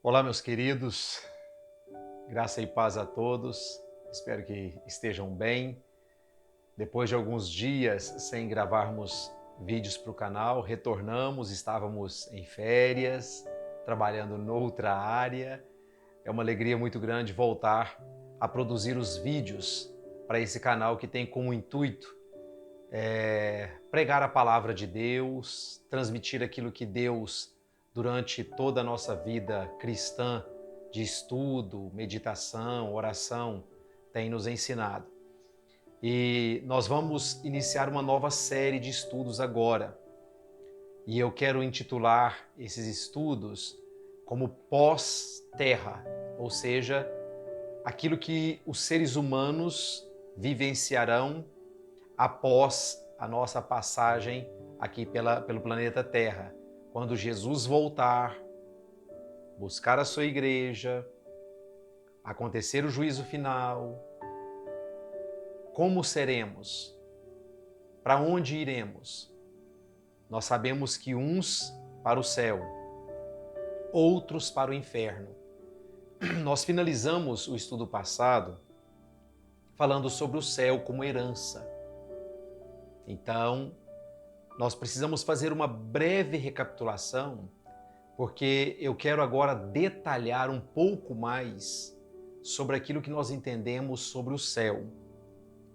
Olá, meus queridos, graça e paz a todos, espero que estejam bem. Depois de alguns dias sem gravarmos vídeos para o canal, retornamos, estávamos em férias, trabalhando noutra área. É uma alegria muito grande voltar a produzir os vídeos para esse canal que tem como intuito pregar a palavra de Deus, transmitir aquilo que Deus, durante toda a nossa vida cristã, de estudo, meditação, oração, tem nos ensinado. E nós vamos iniciar uma nova série de estudos agora. E eu quero intitular esses estudos como pós-terra, ou seja, aquilo que os seres humanos vivenciarão após a nossa passagem aqui pelo planeta Terra. Quando Jesus voltar, buscar a sua igreja, acontecer o juízo final, como seremos? Para onde iremos? Nós sabemos que uns para o céu, outros para o inferno. Nós finalizamos o estudo passado falando sobre o céu como herança. Então, nós precisamos fazer uma breve recapitulação, porque eu quero agora detalhar um pouco mais sobre aquilo que nós entendemos sobre o céu.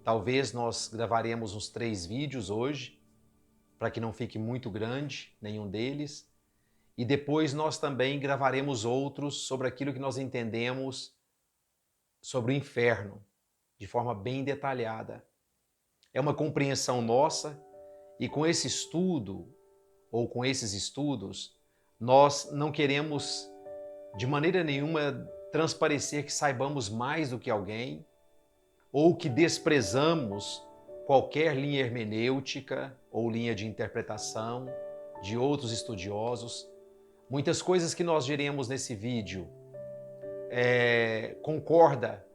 Talvez nós gravaremos uns 3 vídeos hoje, para que não fique muito grande nenhum deles, e depois nós também gravaremos outros sobre aquilo que nós entendemos sobre o inferno, de forma bem detalhada. É uma compreensão nossa, e com esse estudo, ou com esses estudos, nós não queremos de maneira nenhuma transparecer que saibamos mais do que alguém ou que desprezamos qualquer linha hermenêutica ou linha de interpretação de outros estudiosos. Muitas coisas que nós diremos nesse vídeo concorda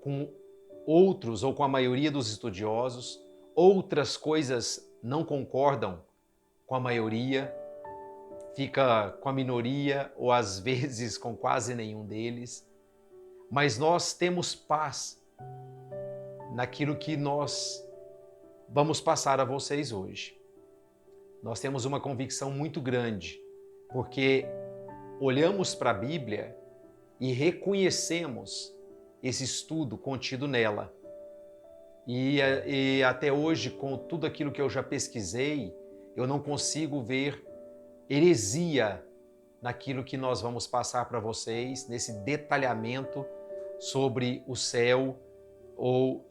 com outros ou com a maioria dos estudiosos, outras coisas não concordam com a maioria, fica com a minoria ou às vezes com quase nenhum deles, mas nós temos paz naquilo que nós vamos passar a vocês hoje. Nós temos uma convicção muito grande, porque olhamos para a Bíblia e reconhecemos esse estudo contido nela. E até hoje, com tudo aquilo que eu já pesquisei, eu não consigo ver heresia naquilo que nós vamos passar para vocês, nesse detalhamento sobre o céu ou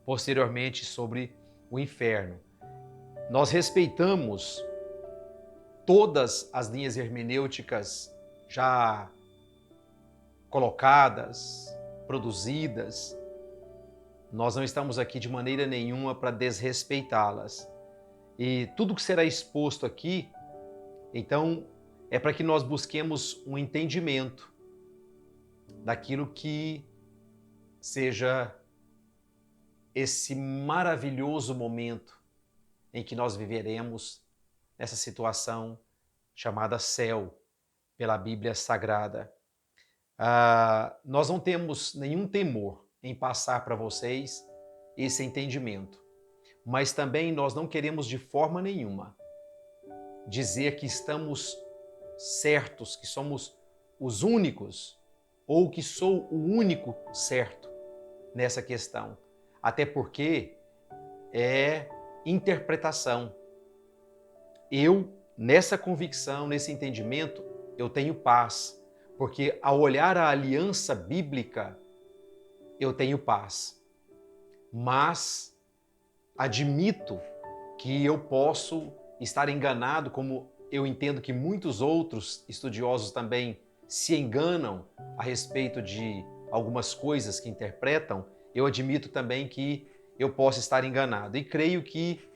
posteriormente, sobre o inferno. Nós respeitamos todas as linhas hermenêuticas já colocadas, produzidas. Nós não estamos aqui de maneira nenhuma para desrespeitá-las. E tudo que será exposto aqui, então, é para que nós busquemos um entendimento daquilo que seja esse maravilhoso momento em que nós viveremos nessa situação chamada céu, pela Bíblia Sagrada. Nós não temos nenhum temor em passar para vocês esse entendimento, mas também nós não queremos de forma nenhuma dizer que estamos certos, que somos os únicos, ou que sou o único certo nessa questão. Até porque é interpretação. Eu, nessa convicção, nesse entendimento, eu tenho paz, porque ao olhar a aliança bíblica, eu tenho paz. Mas admito que eu posso estar enganado, como eu entendo que muitos outros estudiosos também se enganam a respeito de algumas coisas que interpretam. Eu admito também que eu posso estar enganado. E creio que,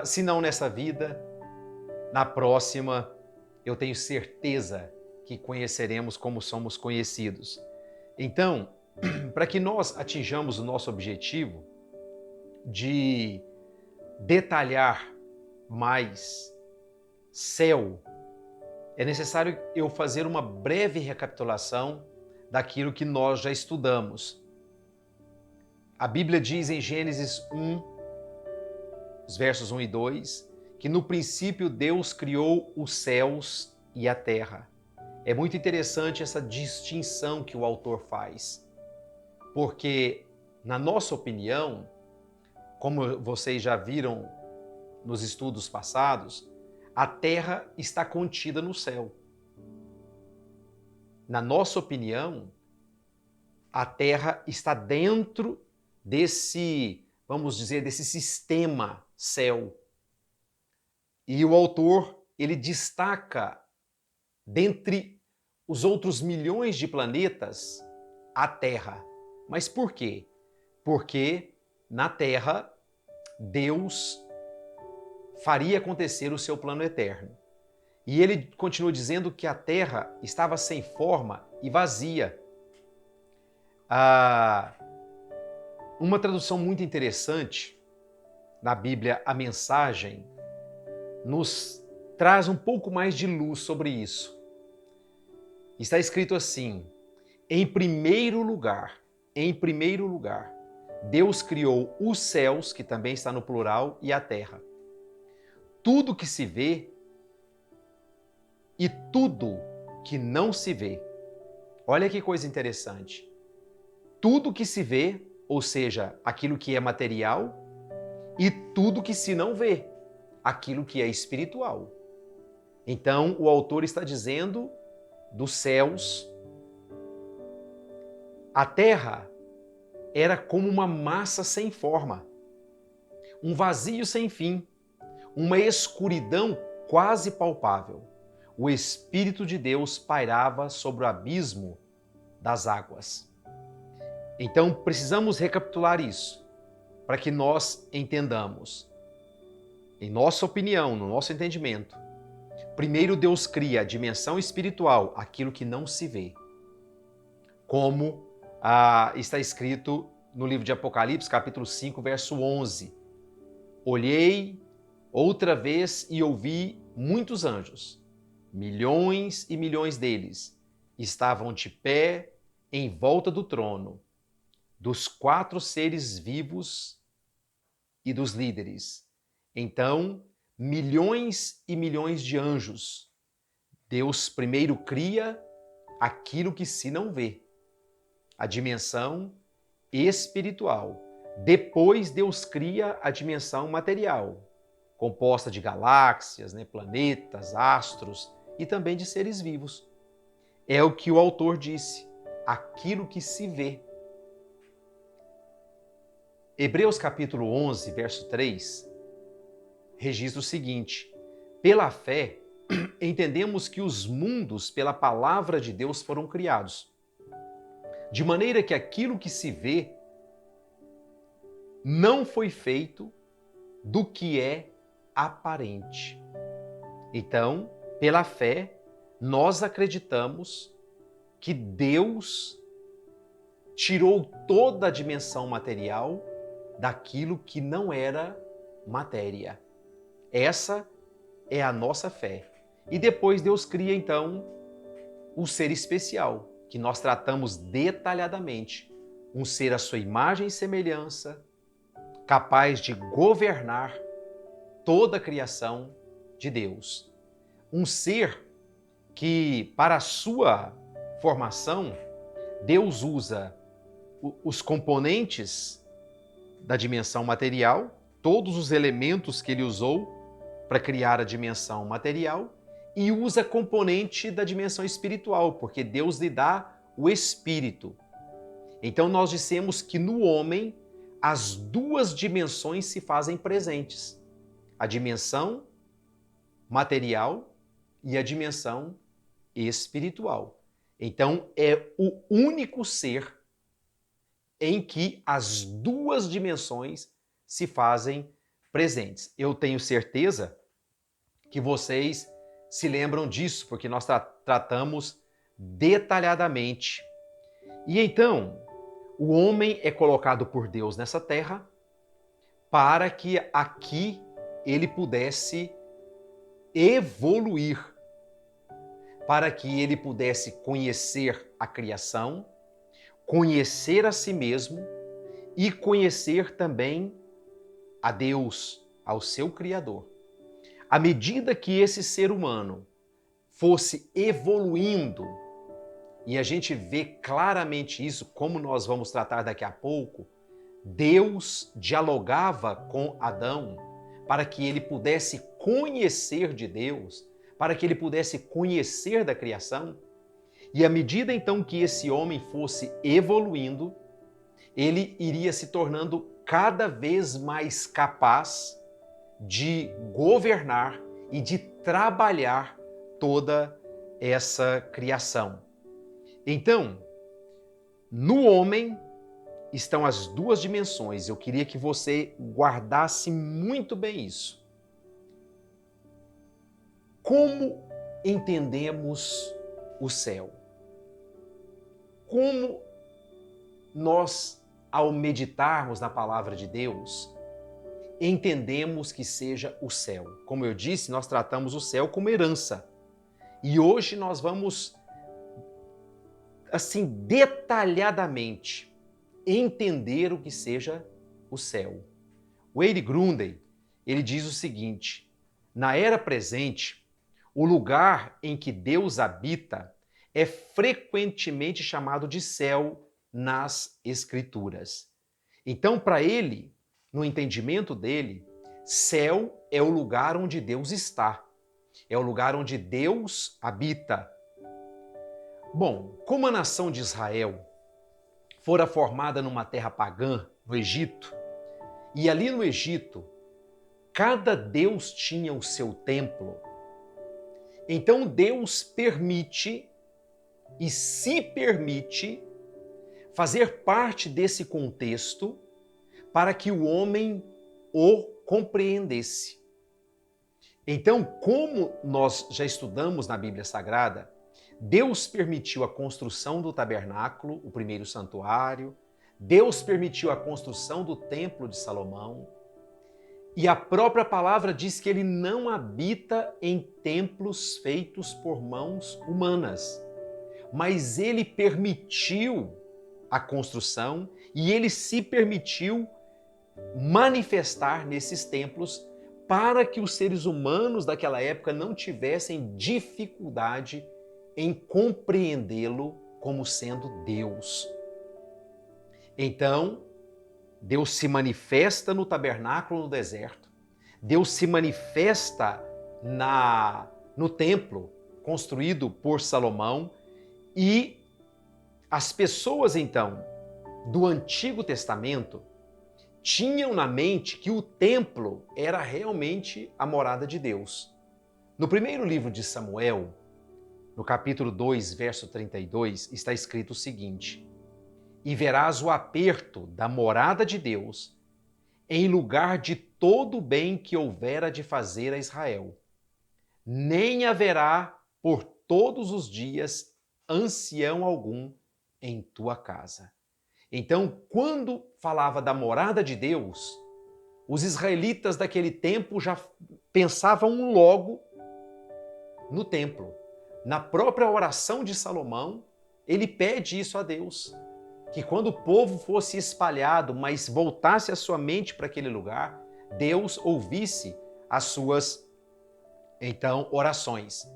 se não nessa vida, na próxima, eu tenho certeza que conheceremos como somos conhecidos. Então, para que nós atinjamos o nosso objetivo de detalhar mais céu, é necessário eu fazer uma breve recapitulação daquilo que nós já estudamos. A Bíblia diz em Gênesis 1, os versos 1 e 2, que no princípio Deus criou os céus e a terra. É muito interessante essa distinção que o autor faz, porque, na nossa opinião, como vocês já viram nos estudos passados, a terra está contida no céu. Na nossa opinião, a terra está dentro desse, vamos dizer, desse sistema céu. E o autor, ele destaca, dentre os outros milhões de planetas, a Terra. Mas por quê? Porque na Terra, Deus faria acontecer o seu plano eterno. E ele continua dizendo que a Terra estava sem forma e vazia. Uma tradução muito interessante na Bíblia, a Mensagem, nos traz um pouco mais de luz sobre isso. Está escrito assim: em primeiro lugar, Deus criou os céus, que também está no plural, e a terra. Tudo que se vê e tudo que não se vê. Olha que coisa interessante. Tudo que se vê, ou seja, aquilo que é material, e tudo que se não vê, aquilo que é espiritual. Então, o autor está dizendo dos céus. A terra era como uma massa sem forma, um vazio sem fim, uma escuridão quase palpável. O Espírito de Deus pairava sobre o abismo das águas. Então, precisamos recapitular isso, para que nós entendamos. Em nossa opinião, no nosso entendimento, primeiro Deus cria a dimensão espiritual, aquilo que não se vê. Como está escrito no livro de Apocalipse, capítulo 5, verso 11. Olhei outra vez e ouvi muitos anjos, milhões e milhões deles, estavam de pé em volta do trono, dos 4 seres vivos e dos líderes. Então, milhões e milhões de anjos. Deus primeiro cria aquilo que se não vê, a dimensão espiritual. Depois Deus cria a dimensão material, composta de galáxias, planetas, astros e também de seres vivos. É o que o autor disse, aquilo que se vê. Hebreus capítulo 11, verso 3, registra o seguinte: pela fé, entendemos que os mundos pela palavra de Deus foram criados, de maneira que aquilo que se vê não foi feito do que é aparente. Então, pela fé, nós acreditamos que Deus tirou toda a dimensão material daquilo que não era matéria. Essa é a nossa fé. E depois Deus cria, então, o ser especial, que nós tratamos detalhadamente. Um ser à sua imagem e semelhança, capaz de governar toda a criação de Deus. Um ser que, para a sua formação, Deus usa os componentes da dimensão material, todos os elementos que ele usou para criar a dimensão material, e usa componente da dimensão espiritual, porque Deus lhe dá o espírito. Então nós dissemos que no homem as duas dimensões se fazem presentes: a dimensão material e a dimensão espiritual. Então é o único ser em que as duas dimensões se fazem presentes. Eu tenho certeza que vocês se lembram disso, porque nós tratamos detalhadamente. E então, o homem é colocado por Deus nessa terra para que aqui ele pudesse evoluir. para que ele pudesse conhecer a criação, conhecer a si mesmo e conhecer também a Deus, ao seu Criador. À medida que esse ser humano fosse evoluindo, e a gente vê claramente isso, como nós vamos tratar daqui a pouco, Deus dialogava com Adão para que ele pudesse conhecer de Deus, para que ele pudesse conhecer da criação. E à medida então que esse homem fosse evoluindo, ele iria se tornando cada vez mais capaz de governar e de trabalhar toda essa criação. Então, no homem estão as duas dimensões. Eu queria que você guardasse muito bem isso. Como entendemos o céu? Como nós, ao meditarmos na palavra de Deus, entendemos que seja o céu? Como eu disse, nós tratamos o céu como herança. E hoje nós vamos, assim, detalhadamente entender o que seja o céu. Wayne Grudem, ele diz o seguinte: na era presente, o lugar em que Deus habita é frequentemente chamado de céu nas Escrituras. Então, para ele, no entendimento dele, céu é o lugar onde Deus está, é o lugar onde Deus habita. Bom, como a nação de Israel fora formada numa terra pagã, no Egito, e ali no Egito, cada deus tinha o seu templo, então Deus permite e se permite fazer parte desse contexto para que o homem o compreendesse. Então, como nós já estudamos na Bíblia Sagrada, Deus permitiu a construção do tabernáculo, o primeiro santuário, Deus permitiu a construção do templo de Salomão, e a própria palavra diz que ele não habita em templos feitos por mãos humanas, mas ele permitiu a construção e ele se permitiu manifestar nesses templos para que os seres humanos daquela época não tivessem dificuldade em compreendê-lo como sendo Deus. Então, Deus se manifesta no tabernáculo no deserto, Deus se manifesta no templo construído por Salomão, e as pessoas, então, do Antigo Testamento tinham na mente que o templo era realmente a morada de Deus. No primeiro livro de Samuel, no capítulo 2, verso 32, está escrito o seguinte: e verás o aperto da morada de Deus em lugar de todo o bem que houvera de fazer a Israel. Nem haverá por todos os dias ancião algum em tua casa. Então, quando falava da morada de Deus, os israelitas daquele tempo já pensavam logo no templo. Na própria oração de Salomão, ele pede isso a Deus, que quando o povo fosse espalhado, mas voltasse a sua mente para aquele lugar, Deus ouvisse as suas, então, orações.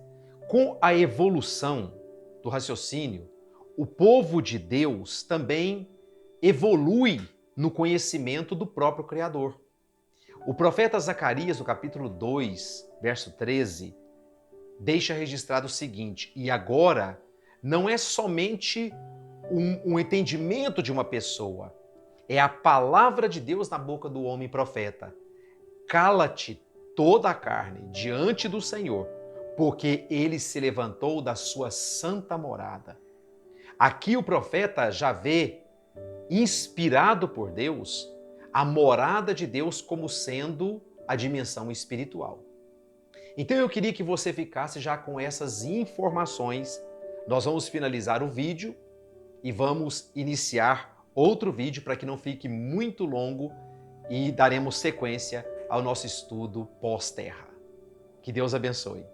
Com a evolução do raciocínio, o povo de Deus também evolui no conhecimento do próprio Criador. O profeta Zacarias, no capítulo 2, verso 13, deixa registrado o seguinte: e agora não é somente um entendimento de uma pessoa, é a palavra de Deus na boca do homem profeta. Cala-te toda a carne diante do Senhor, porque ele se levantou da sua santa morada. Aqui o profeta já vê, inspirado por Deus, a morada de Deus como sendo a dimensão espiritual. Então eu queria que você ficasse já com essas informações. Nós vamos finalizar o vídeo e vamos iniciar outro vídeo para que não fique muito longo e daremos sequência ao nosso estudo pós-terra. Que Deus abençoe.